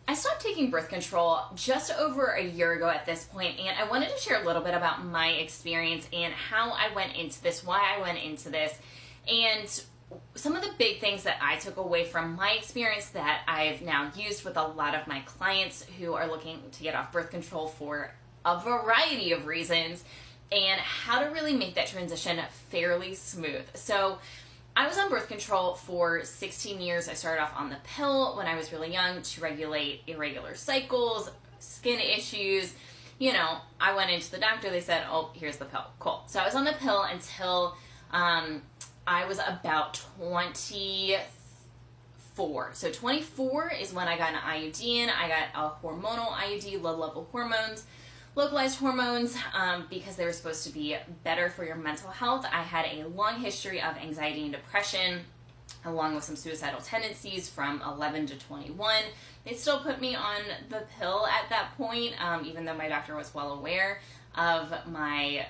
I stopped taking birth control just over a year ago at this point, and I wanted to share a little bit about my experience and how I went into this, why I went into this, and some of the big things that I took away from my experience that I've now used with a lot of my clients who are looking to get off birth control for a variety of reasons, and how to really make that transition fairly smooth. So I was on birth control for 16 years. I started off on the pill when I was really young to regulate irregular cycles, skin issues. You know, I went into the doctor, they said, oh, here's the pill. Cool. So I was on the pill until I was about 24. So 24 is when I got an IUD in. I got a hormonal IUD, low-level hormones, localized hormones, because they were supposed to be better for your mental health. I had a long history of anxiety and depression, along with some suicidal tendencies from 11 to 21. They still put me on the pill at that point, even though my doctor was well aware of my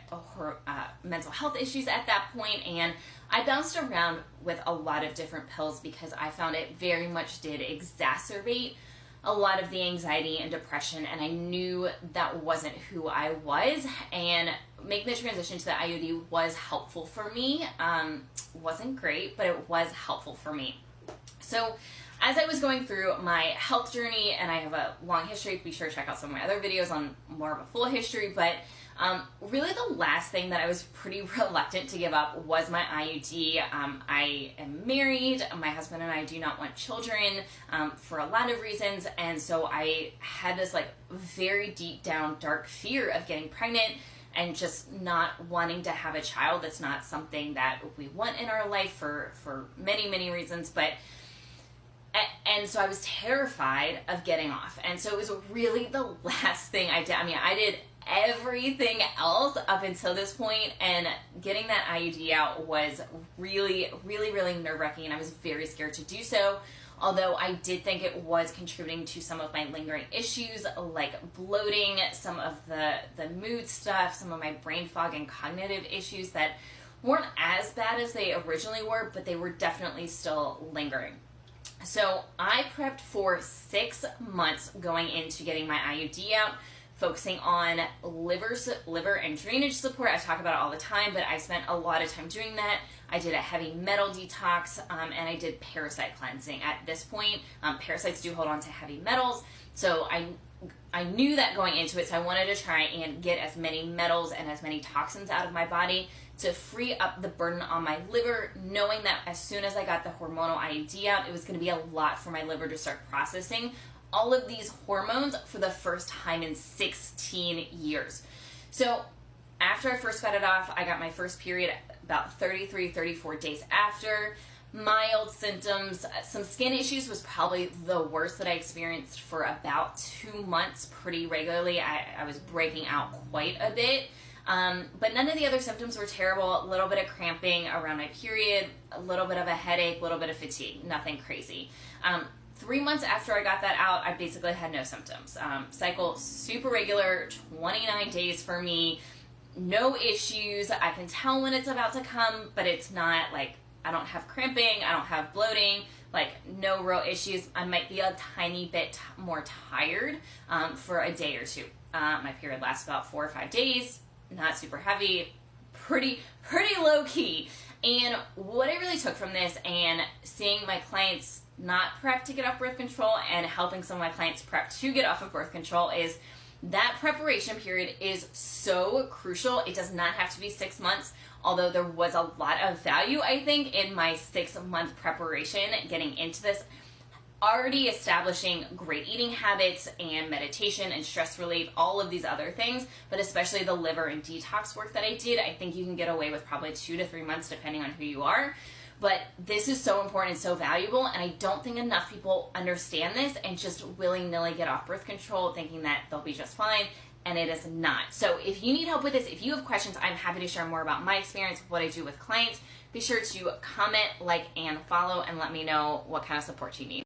mental health issues at that point. And I bounced around with a lot of different pills because I found it very much did exacerbate a lot of the anxiety and depression, and I knew that wasn't who I was, and making the transition to the IUD was helpful for me. Wasn't great, but it was helpful for me. So as I was going through my health journey, and I have a long history, be sure to check out some of my other videos on more of a full history, but really the last thing that I was pretty reluctant to give up was my IUD. I am married. My husband and I do not want children for a lot of reasons, and so I had this like very deep down dark fear of getting pregnant and just not wanting to have a child. That's not something that we want in our life for many, many reasons, and so I was terrified of getting off. And so it was really the last thing I did. I mean, I did everything else up until this point, and getting that IUD out was really, really, really nerve-wracking, and I was very scared to do so. Although I did think it was contributing to some of my lingering issues like bloating, some of the mood stuff, some of my brain fog and cognitive issues that weren't as bad as they originally were, but they were definitely still lingering. So I prepped for 6 months going into getting my IUD out, focusing on liver and drainage support. I talk about it all the time, but I spent a lot of time doing that. I did a heavy metal detox, and I did parasite cleansing. At this point, parasites do hold on to heavy metals, so I knew that going into it, so I wanted to try and get as many metals and as many toxins out of my body to free up the burden on my liver, knowing that as soon as I got the hormonal IUD out, it was going to be a lot for my liver to start processing all of these hormones for the first time in 16 years. So after I first got it off, I got my first period about 33, 34 days after. Mild symptoms, some skin issues was probably the worst that I experienced for about 2 months pretty regularly. I was breaking out quite a bit. But none of the other symptoms were terrible. A little bit of cramping around my period, a little bit of a headache, a little bit of fatigue, nothing crazy. 3 months after I got that out, I basically had no symptoms. Cycle super regular, 29 days for me, no issues. I can tell when it's about to come, but it's not like, I don't have cramping, I don't have bloating, like no real issues. I might be a tiny bit more tired for a day or two. My period lasts about 4 or 5 days, not super heavy, pretty low key. And what I really took from this, and seeing my clients not prep to get off birth control and helping some of my clients prep to get off of birth control, is that preparation period is so crucial. It does not have to be 6 months, although there was a lot of value, I think, in my 6-month preparation getting into this. Already establishing great eating habits and meditation and stress relief, all of these other things, but especially the liver and detox work that I did. I think you can get away with probably 2 to 3 months depending on who you are. But this is so important and so valuable, and I don't think enough people understand this and just willy-nilly get off birth control thinking that they'll be just fine, and it is not. So if you need help with this, if you have questions, I'm happy to share more about my experience, what I do with clients. Be sure to comment, like, and follow, and let me know what kind of support you need.